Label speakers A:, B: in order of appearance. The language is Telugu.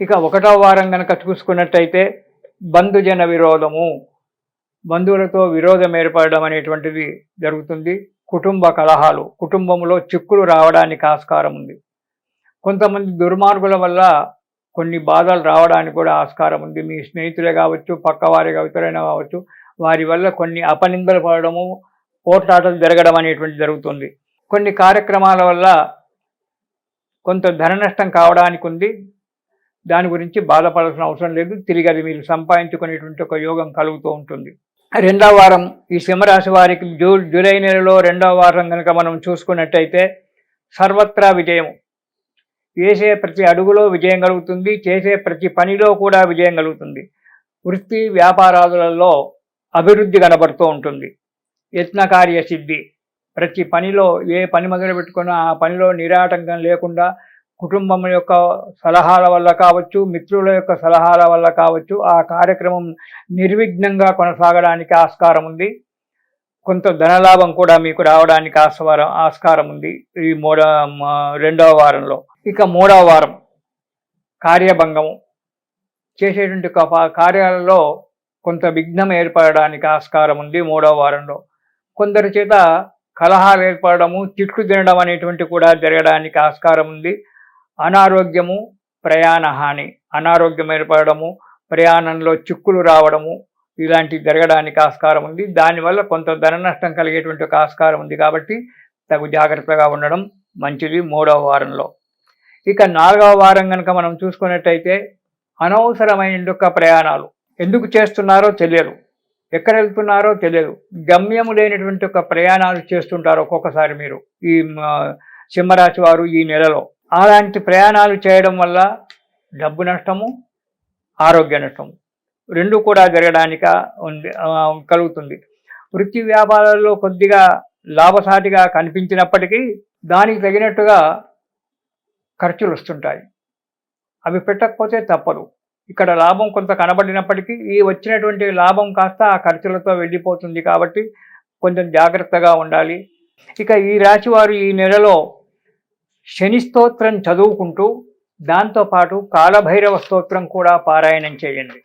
A: ఇక 1వ వారం కనుక చూసుకున్నట్టయితే బంధుజన విరోధము, బంధువులతో విరోధం ఏర్పడడం అనేటువంటిది జరుగుతుంది. కుటుంబ కలహాలు, కుటుంబంలో చిక్కులు రావడానికి ఆస్కారం ఉంది. కొంతమంది దుర్మార్గుల వల్ల కొన్ని బాధలు రావడానికి కూడా ఆస్కారం ఉంది. మీ స్నేహితులే కావచ్చు, పక్కవారి ఎవరైనా కావచ్చు, వారి వల్ల కొన్ని అపనిందలు పడడము, పోట్లాటలు జరగడం అనేటువంటి జరుగుతుంది. కొన్ని కార్యక్రమాల వల్ల కొంత ధన నష్టం కావడానికి ఉంది. దాని గురించి బాధపడాల్సిన అవసరం లేదు. తిరిగి అది మీరు సంపాదించుకునేటువంటి ఒక యోగం కలుగుతూ ఉంటుంది. 2వ వారం ఈ సింహరాశి వారికి జూలై నెలలో 2వ వారం కనుక మనం చూసుకున్నట్టయితే సర్వత్రా విజయం. వేసే ప్రతి అడుగులో విజయం కలుగుతుంది. చేసే ప్రతి పనిలో కూడా విజయం కలుగుతుంది. వృత్తి వ్యాపారాదులలో అభివృద్ధి కనబడుతూ ఉంటుంది. యత్నకార్య సిద్ధి. ప్రతి పనిలో ఏ పని మొదలు పెట్టుకున్నా ఆ పనిలో నిరాటంకం లేకుండా కుటుంబం యొక్క సలహాల వల్ల కావచ్చు, మిత్రుల యొక్క సలహాల వల్ల కావచ్చు, ఆ కార్యక్రమం నిర్విఘ్నంగా కొనసాగడానికి ఆస్కారం ఉంది. కొంత ధనలాభం కూడా మీకు రావడానికి ఆస్కారం ఉంది ఈ 2వ వారంలో. ఇక 3వ వారం కార్యభంగము. చేసేటువంటి కార్యాలలో కొంత విఘ్నం ఏర్పడడానికి ఆస్కారం ఉంది 3వ వారంలో. కొందరి చేత కలహాలు ఏర్పడము, తిట్లు తినడం అనేటువంటి కూడా జరగడానికి ఆస్కారం ఉంది. అనారోగ్యము, ప్రయాణ హాని, అనారోగ్యం ఏర్పడము, ప్రయాణంలో చిక్కులు రావడము ఇలాంటివి జరగడానికి ఆస్కారం ఉంది. దానివల్ల కొంత ధన నష్టం కలిగేటువంటి ఒక ఆస్కారం ఉంది. కాబట్టి తగు జాగ్రత్తగా ఉండడం మంచిది 3వ వారంలో. ఇక 4వ వారం కనుక మనం చూసుకున్నట్టయితే అనవసరమైన ప్రయాణాలు. ఎందుకు చేస్తున్నారో తెలియదు, ఎక్కడ వెళ్తున్నారో తెలియదు, గమ్యము లేనటువంటి ఒక ప్రయాణాలు చేస్తుంటారు ఒక్కొక్కసారి మీరు ఈ సింహరాశి వారు ఈ నెలలో. అలాంటి ప్రయాణాలు చేయడం వల్ల డబ్బు నష్టము, ఆరోగ్య నష్టము రెండు కూడా జరగడానికి కలుగుతుంది. వృత్తి వ్యాపారాల్లో కొద్దిగా లాభసాటిగా కనిపించినప్పటికీ దానికి తగినట్టుగా ఖర్చులు వస్తుంటాయి. అవి పెట్టకపోతే తప్పదు. ఇక్కడ లాభం కొంత కనబడినప్పటికీ ఈ వచ్చినటువంటి లాభం కాస్త ఆ ఖర్చులతో వెళ్ళిపోతుంది. కాబట్టి కొంచెం జాగ్రత్తగా ఉండాలి. ఇక ఈ రాశి వారు ఈ నెలలో శని స్తోత్రం చదువుకుంటూ దాంతోపాటు కాలభైరవ స్తోత్రం కూడా పారాయణం చేయండి.